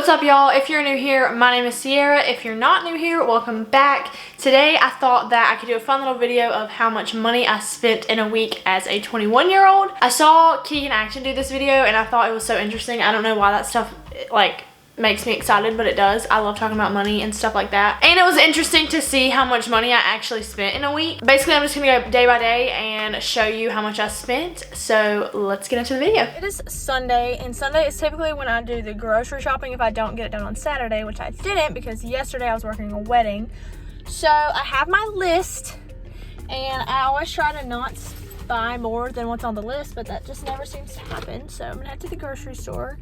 What's up, y'all? If you're new here, my name is Sierra. If you're not new here, welcome back. Today I thought that I could do a fun little video of how much money I spent in a week as a 21-year-old. I saw 𝐤𝐸𝐸 do this video and I thought it was so interesting. I don't know why that stuff makes me excited, but it does. I love talking about money and stuff like that. And it was interesting to see how much money I actually spent in a week. Basically, I'm just gonna go day by day and show you how much I spent. So let's get into the video. It is Sunday, and Sunday is typically when I do the grocery shopping if I don't get it done on Saturday, which I didn't because yesterday I was working a wedding. So I have my list, and I always try to not buy more than what's on the list, but that just never seems to happen. So I'm gonna head to the grocery store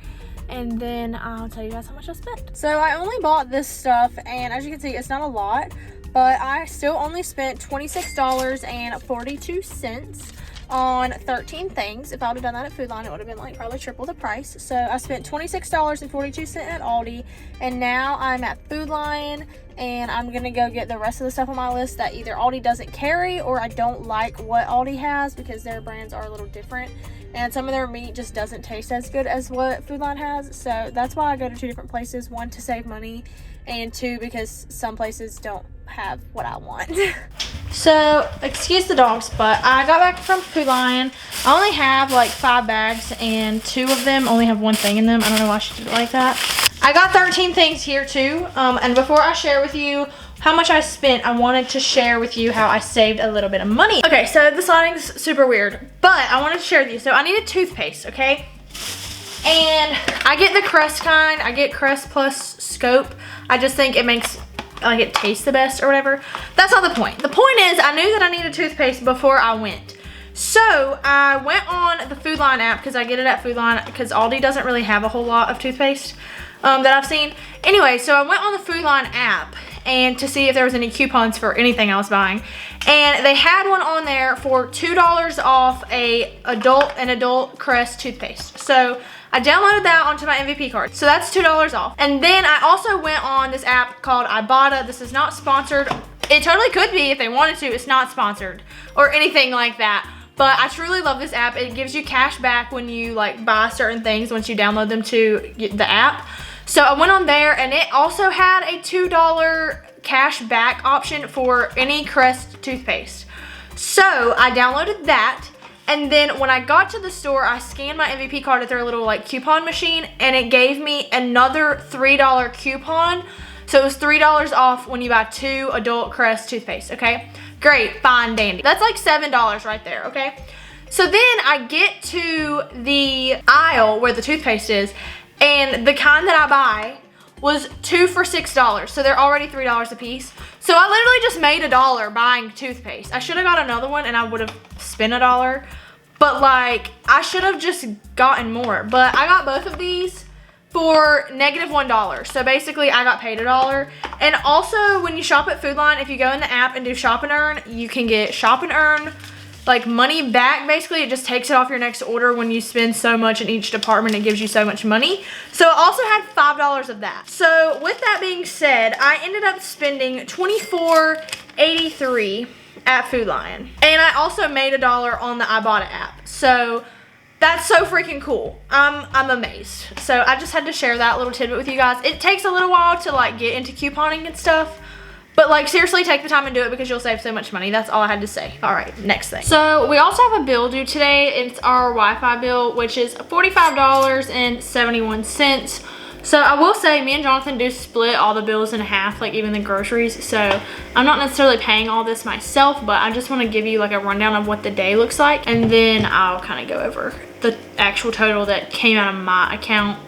and then I'll tell you guys how much I spent. So I only bought this stuff, and as you can see, it's not a lot, but I still only spent $26.42 on 13 things. If I would have done that at Food Line, it would have been like probably triple the price. So I spent $26.42 at Aldi, and now I'm at Food Line, and I'm gonna go get the rest of the stuff on my list that either Aldi doesn't carry or I don't like what Aldi has because their brands are a little different. And some of their meat just doesn't taste as good as what Food Line has. So that's why I go to two different places. One, to save money, and two, because some places don't have what I want. So, excuse the dogs, but I got back from Food Line. I only have like 5 bags, and 2 of them only have 1 thing in them. I don't know why she did it like that. I got 13 things here too. And before I share with you how much I spent, I wanted to share with you how I saved a little bit of money. Okay, so this lighting's super weird, but I wanted to share with you. So I needed toothpaste, okay? And I get the Crest kind. I get Crest plus Scope. I just think it makes it tastes the best or whatever. That's not the point. The point is I knew that I needed toothpaste before I went. So I went on the Food Line app because I get it at Food Line because Aldi doesn't really have a whole lot of toothpaste that I've seen. Anyway, so I went on the Food Line app and to see if there was any coupons for anything I was buying, and they had one on there for $2 off an adult Crest toothpaste. So I downloaded that onto my MVP card, so that's $2 off. And then I also went on this app called Ibotta. This is not sponsored. It totally could be if they wanted to. It's not sponsored or anything like that, but I truly love this app. It gives you cash back when you buy certain things once you download them to the app. So I went on there, and it also had a $2 cash back option for any Crest toothpaste. So I downloaded that, and then when I got to the store, I scanned my MVP card at their little coupon machine, and it gave me another $3 coupon. So it was $3 off when you buy 2 adult Crest toothpaste, okay? Great, fine, dandy. That's like $7 right there, okay? So then I get to the aisle where the toothpaste is, and the kind that I buy was 2 for $6. So they're already $3 a piece. So I literally just made $1 buying toothpaste. I should have got another one and I would have spent $1. But I should have just gotten more. But I got both of these for -$1. So basically I got paid $1. And also when you shop at Food Line, if you go in the app and do shop and earn, you can get shop and earn money back. Basically it just takes it off your next order. When you spend so much in each department, it gives you so much money. So I also had $5 of that. So with that being said, I ended up spending $24.83 at Food Line, and I also made $1 on the Ibotta app. So that's so freaking cool. I'm amazed. So I just had to share that little tidbit with you guys. It takes a little while to get into couponing and stuff, but seriously, take the time and do it because you'll save so much money. That's all I had to say. All right, next thing. So we also have a bill due today. It's our Wi-Fi bill, which is $45.71. So I will say, me and Jonathan do split all the bills in half, even the groceries. So I'm not necessarily paying all this myself, but I just want to give you a rundown of what the day looks like, and then I'll kind of go over the actual total that came out of my account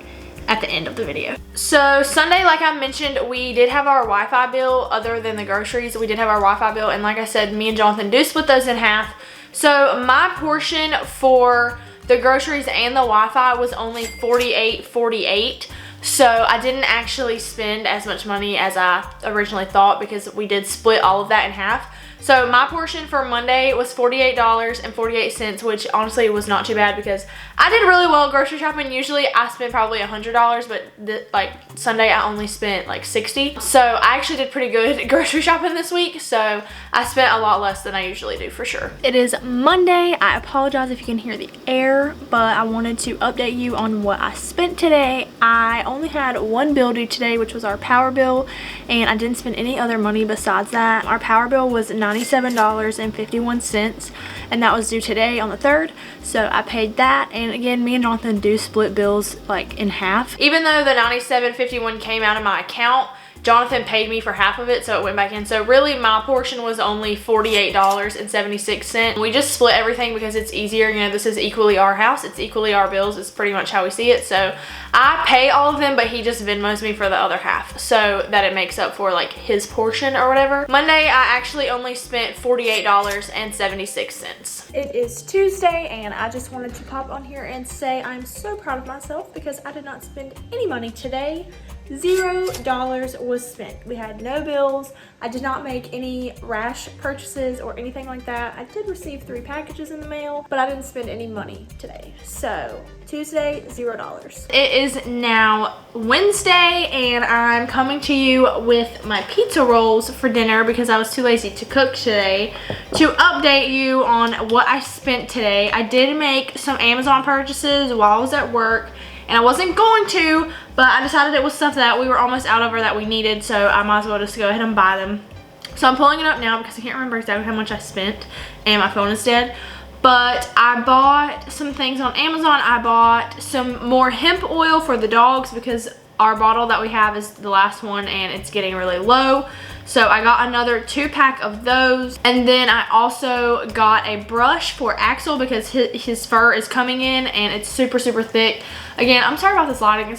at the end of the video. So Sunday, like I mentioned, we did have our Wi-Fi bill. Other than the groceries, we did have our Wi-Fi bill, and like I said, me and Jonathan do split those in half. So my portion for the groceries and the Wi-Fi was only $48.48. So I didn't actually spend as much money as I originally thought because we did split all of that in half. So my portion for Monday was $48.48, which honestly was not too bad because I did really well grocery shopping. Usually I spend probably $100, but like Sunday I only spent like $60. So I actually did pretty good grocery shopping this week. So I spent a lot less than I usually do for sure. It is Monday. I apologize if you can hear the air, but I wanted to update you on what I spent today. I only had one bill due today, which was our power bill, and I didn't spend any other money besides that. Our power bill was $97.51, and that was due today on the 3rd. So I paid that, and again, me and Jonathan do split bills like in half. Even though the $97.51 came out of my account, Jonathan paid me for half of it, so it went back in. So really my portion was only $48.76. We just split everything because it's easier. You know, this is equally our house, it's equally our bills. It's pretty much how we see it. So I pay all of them, but he just Venmos me for the other half so that it makes up for like his portion or whatever. Monday, I actually only spent $48.76. It is Tuesday, and I just wanted to pop on here and say I'm so proud of myself because I did not spend any money today. $0 was spent. We had no bills. I did not make any rash purchases or anything like that. I did receive 3 packages in the mail, but I didn't spend any money today. So Tuesday, $0. It is now Wednesday, and I'm coming to you with my pizza rolls for dinner because I was too lazy to cook today. To update you on what I spent today, I did make some Amazon purchases while I was at work, and I wasn't going to, but I decided it was stuff that we were almost out of or that we needed, so I might as well just go ahead and buy them. So I'm pulling it up now because I can't remember exactly how much I spent, and my phone is dead. But I bought some things on Amazon. I bought some more hemp oil for the dogs because our bottle that we have is the last one and it's getting really low. So I got another 2-pack of those. And then I also got a brush for Axel because his fur is coming in and it's super, super thick. Again, I'm sorry about this lighting.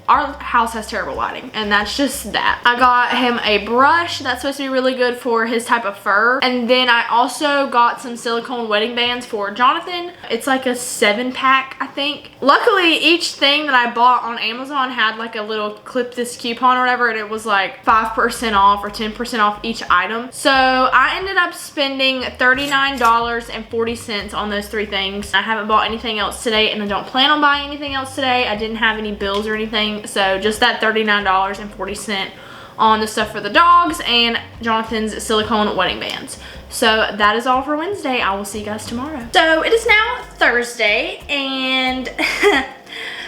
Our house has terrible lighting, and that's just that. I got him a brush that's supposed to be really good for his type of fur. And then I also got some silicone wedding bands for Jonathan. It's like a 7-pack, I think. Luckily, each thing that I bought on Amazon had like a little clip this coupon or whatever, and it was like 5% off or 10% off each item. So I ended up spending $39.40 on those 3 things. I haven't bought anything else today, and I don't plan on buying anything else today. I didn't have any bills or anything. So just that $39.40 on the stuff for the dogs and Jonathan's silicone wedding bands. So that is all for Wednesday. I will see you guys tomorrow. So it is now Thursday, and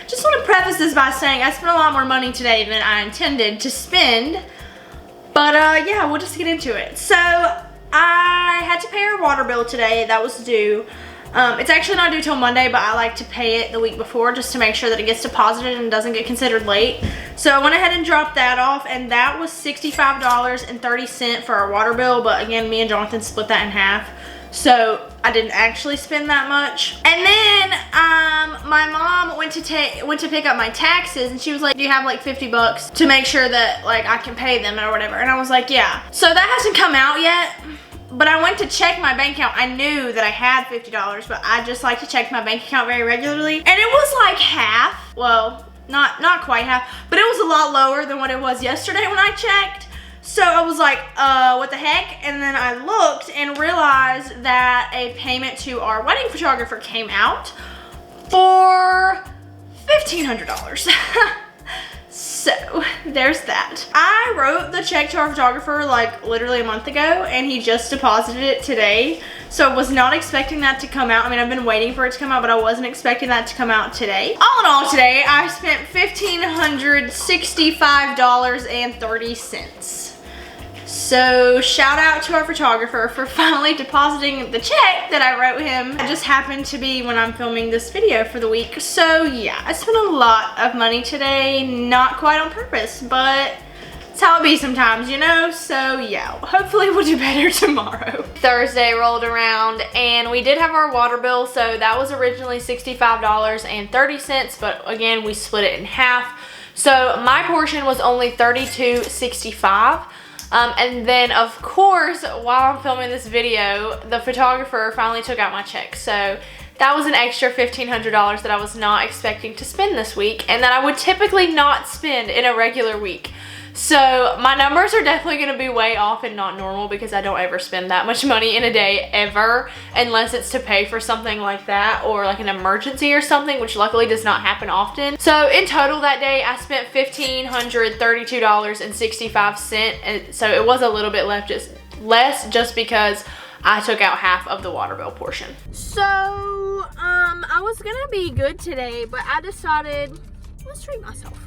just want to preface this by saying I spent a lot more money today than I intended to spend. But yeah, we'll just get into it. So I had to pay our water bill today. That was due. It's actually not due till Monday, but I like to pay it the week before just to make sure that it gets deposited and doesn't get considered late. So I went ahead and dropped that off, and that was $65.30 for our water bill. But again, me and Jonathan split that in half, so I didn't actually spend that much. And then my mom went to pick up my taxes, and she was like, do you have like 50 bucks to make sure that like I can pay them or whatever? And I was like, yeah. So that hasn't come out yet. But I went to check my bank account. I knew that I had $50, but I just like to check my bank account very regularly. And it was like half. Well, not quite half, but it was a lot lower than what it was yesterday when I checked. So I was like, what the heck? And then I looked and realized that a payment to our wedding photographer came out for $1,500. So there's that. I wrote the check to our photographer like literally a month ago, and he just deposited it today. So I was not expecting that to come out. I mean, I've been waiting for it to come out, but I wasn't expecting that to come out today. All in all, today I spent $1,565.30. So shout out to our photographer for finally depositing the check that I wrote him. It just happened to be when I'm filming this video for the week. So yeah, I spent a lot of money today, not quite on purpose, but it's how it be sometimes, you know? So yeah, hopefully we'll do better tomorrow. Thursday rolled around, and we did have our water bill. So that was originally $65.30, but again, we split it in half. So my portion was only $32.65. And then of course, while I'm filming this video, the photographer finally took out my check. So that was an extra $1,500 that I was not expecting to spend this week, and that I would typically not spend in a regular week. So my numbers are definitely going to be way off and not normal because I don't ever spend that much money in a day ever, unless it's to pay for something like that or like an emergency or something, which luckily does not happen often. So in total that day I spent $1,532.65, so it was a little bit less just because I took out half of the water bill portion. So I was gonna be good today, but I decided let's treat myself.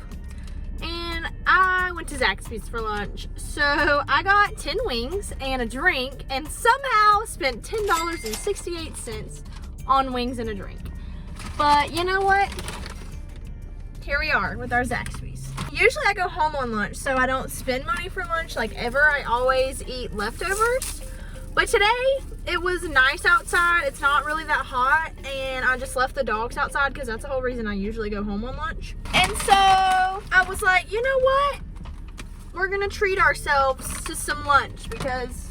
And I went to Zaxby's for lunch. So I got 10 wings and a drink and somehow spent $10.68 on wings and a drink. But you know what? Here we are with our Zaxby's. Usually I go home on lunch, so I don't spend money for lunch like ever. I always eat leftovers. But today, it was nice outside. It's not really that hot, and I just left the dogs outside because that's the whole reason I usually go home on lunch. And so I was like, you know what? We're gonna treat ourselves to some lunch because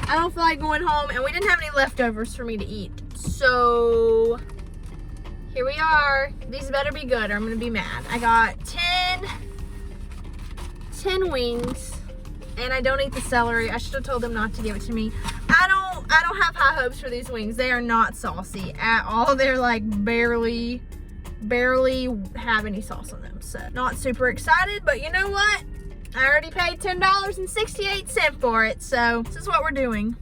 I don't feel like going home, and we didn't have any leftovers for me to eat. So here we are. These better be good or I'm gonna be mad. I got 10 wings. And I don't eat the celery. I should have told them not to give it to me. I don't have high hopes for these wings. They are not saucy at all. They're like barely have any sauce on them. So not super excited, but you know what? I already paid $10.68 for it. So this is what we're doing.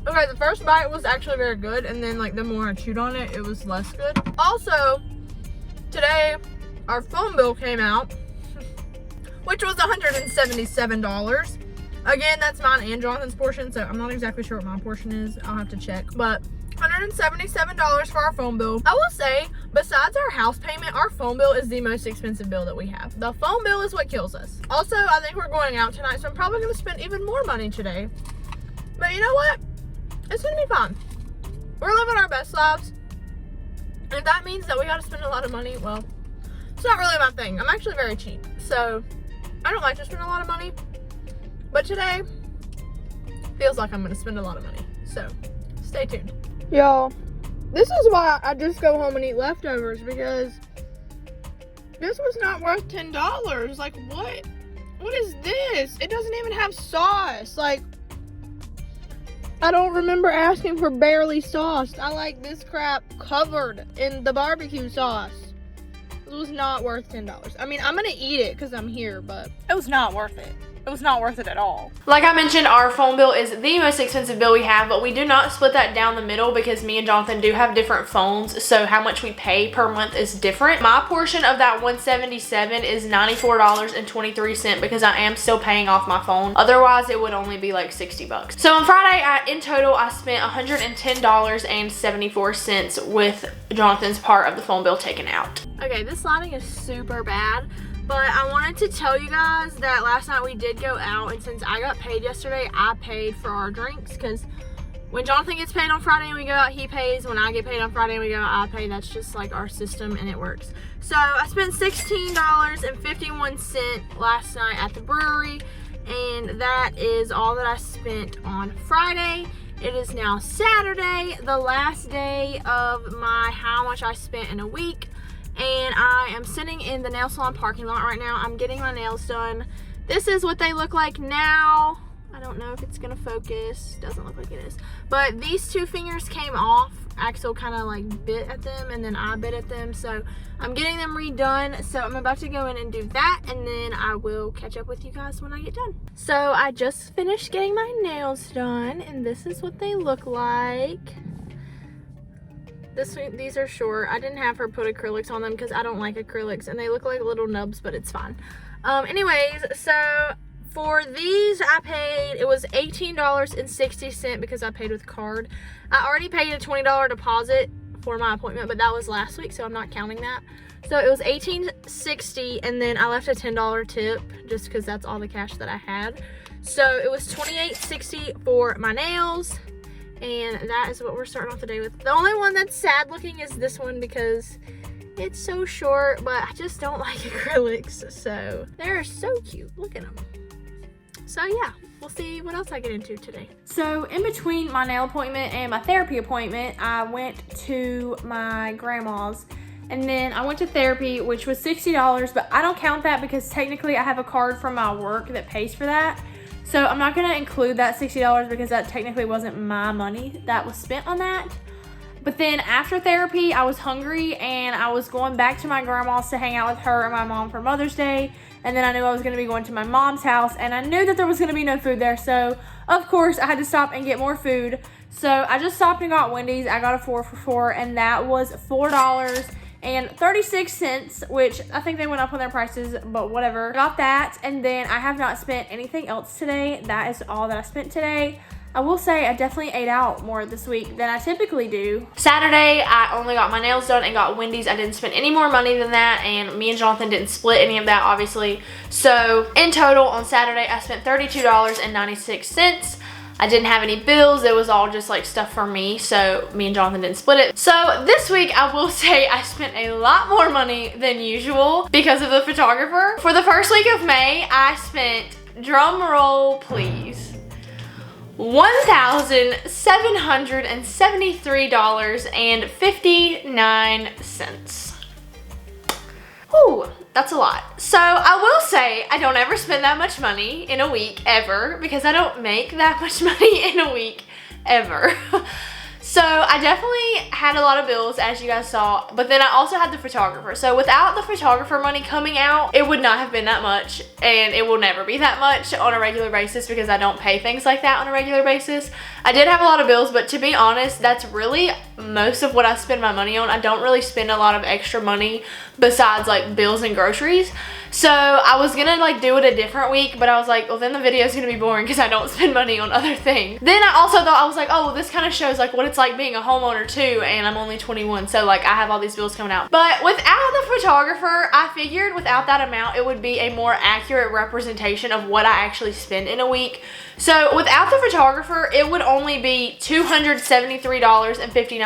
Okay, the first bite was actually very good, and then like the more I chewed on it, it was less good. Also, today our phone bill came out, which was $177. Again, that's mine and Jonathan's portion, so I'm not exactly sure what my portion is. I'll have to check, but $177 for our phone bill. I will say, besides our house payment, our phone bill is the most expensive bill that we have. The phone bill is what kills us. Also, I think we're going out tonight, so I'm probably going to spend even more money today. But you know what? It's gonna be fun. We're living our best lives. And if that means that we gotta spend a lot of money, well, it's not really my thing. I'm actually very cheap. So I don't like to spend a lot of money. But today feels like I'm gonna spend a lot of money. So stay tuned. Y'all, this is why I just go home and eat leftovers, because this was not worth $10. Like what? What is this? It doesn't even have sauce. Like, I don't remember asking for barely sauced. I like this crap covered in the barbecue sauce. It was not worth $10. I mean, I'm gonna eat it because I'm here, but it was not worth it. It was not worth it at all. Like I mentioned, our phone bill is the most expensive bill we have, but we do not split that down the middle because me and Jonathan do have different phones, so how much we pay per month is different. My portion of that $177 is $94.23 because I am still paying off my phone. Otherwise, it would only be like 60 bucks. So on Friday, in total, I spent $110.74 with Jonathan's part of the phone bill taken out. Okay, this lighting is super bad. But I wanted to tell you guys that last night we did go out, and since I got paid yesterday, I paid for our drinks, because when Jonathan gets paid on Friday and we go out, he pays. When I get paid on Friday and we go out, I pay. That's just like our system, and it works. So I spent $16.51 last night at the brewery, and that is all that I spent on Friday. It is now Saturday, the last day of my how much I spent in a week. And I am sitting in the nail salon parking lot right now. I'm getting my nails done. This is what they look like now. I don't know if it's gonna focus. Doesn't look like it is. But these two fingers came off. Axel kind of like bit at them, and then I bit at them. So I'm getting them redone. So I'm about to go in and do that, and then I will catch up with you guys when I get done. So I just finished getting my nails done, and this is what they look like. These are short. I didn't have her put acrylics on them because I don't like acrylics, and they look like little nubs, but it's fine. Anyways, so for these I paid, it was $18.60 because I paid with card. I already paid a $20 deposit for my appointment, but that was last week, so I'm not counting that. So it was $18.60, and then I left a $10 tip just because that's all the cash that I had. So it was $28.60 for my nails. And that is what we're starting off the day with. The only one that's sad looking is this one because it's so short, but I just don't like acrylics. So they're so cute. Look at them. So yeah, we'll see what else I get into today. So in between my nail appointment and my therapy appointment, I went to my grandma's. And then I went to therapy, which was $60, but I don't count that because technically I have a card from my work that pays for that. So I'm not gonna include that $60 because that technically wasn't my money that was spent on that. But then after therapy, I was hungry and I was going back to my grandma's to hang out with her and my mom for Mother's Day. And then I knew I was gonna be going to my mom's house and I knew that there was gonna be no food there. So of course I had to stop and get more food. So I just stopped and got Wendy's. I got a 4 for $4 and that was $4.36, which I think they went up on their prices, but whatever. Got that, and then I have not spent anything else today. That is all that I spent today. I will say I definitely ate out more this week than I typically do. Saturday, I only got my nails done and got Wendy's. I didn't spend any more money than that, and me and Jonathan didn't split any of that, obviously. So in total, on Saturday, I spent $32.96. I didn't have any bills. It was all just like stuff for me, so me and Jonathan didn't split it. So this week, I will say I spent a lot more money than usual because of the photographer. For the first week of May, I spent, drum roll please, $1,773.59. Ooh, that's a lot. So I will say I don't ever spend that much money in a week ever because I don't make that much money in a week ever. So I definitely had a lot of bills, as you guys saw, but then I also had the photographer. So without the photographer money coming out, it would not have been that much, and it will never be that much on a regular basis because I don't pay things like that on a regular basis. I did have a lot of bills, but to be honest, that's really most of what I spend my money on. I don't really spend a lot of extra money besides like bills and groceries. So I was gonna like do it a different week, but I was like, well, then the video is gonna be boring because I don't spend money on other things. Then I also thought, I was like, oh, well, this kind of shows like what it's like being a homeowner too, and I'm only 21, so like I have all these bills coming out. But without the photographer, I figured without that amount, it would be a more accurate representation of what I actually spend in a week. So without the photographer, it would only be $273.59.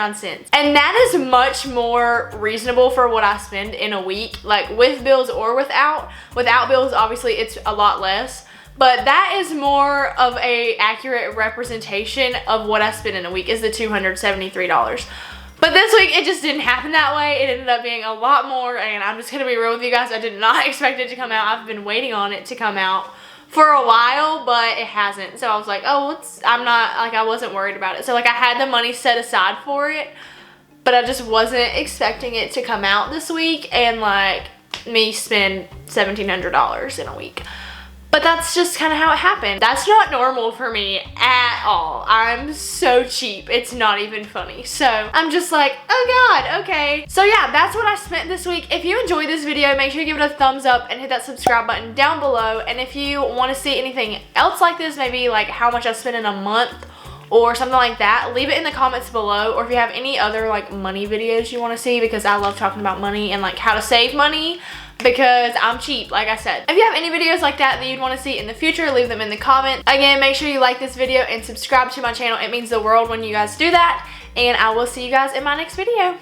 And that is much more reasonable for what I spend in a week, like with bills or without. Without bills, obviously it's a lot less, but that is more of a accurate representation of what I spend in a week is the $273. But this week, it just didn't happen that way. It ended up being a lot more, and I'm just gonna be real with you guys. I did not expect it to come out. I've been waiting on it to come out for a while, but it hasn't. So I was like, oh, I wasn't worried about it. So like I had the money set aside for it, but I just wasn't expecting it to come out this week and like me spend $1,700 in a week. But that's just kind of how it happened. That's not normal for me at all. I'm so cheap. It's not even funny. So I'm just like, oh God, okay. So yeah, that's what I spent this week. If you enjoyed this video, make sure you give it a thumbs up and hit that subscribe button down below. And if you want to see anything else like this, maybe like how much I spent in a month or something like that, leave it in the comments below. Or if you have any other like money videos you want to see, because I love talking about money and like how to save money, because I'm cheap, like I said. If you have any videos like that you'd want to see in the future, leave them in the comments. Again, make sure you like this video and subscribe to my channel. It means the world when you guys do that. And I will see you guys in my next video.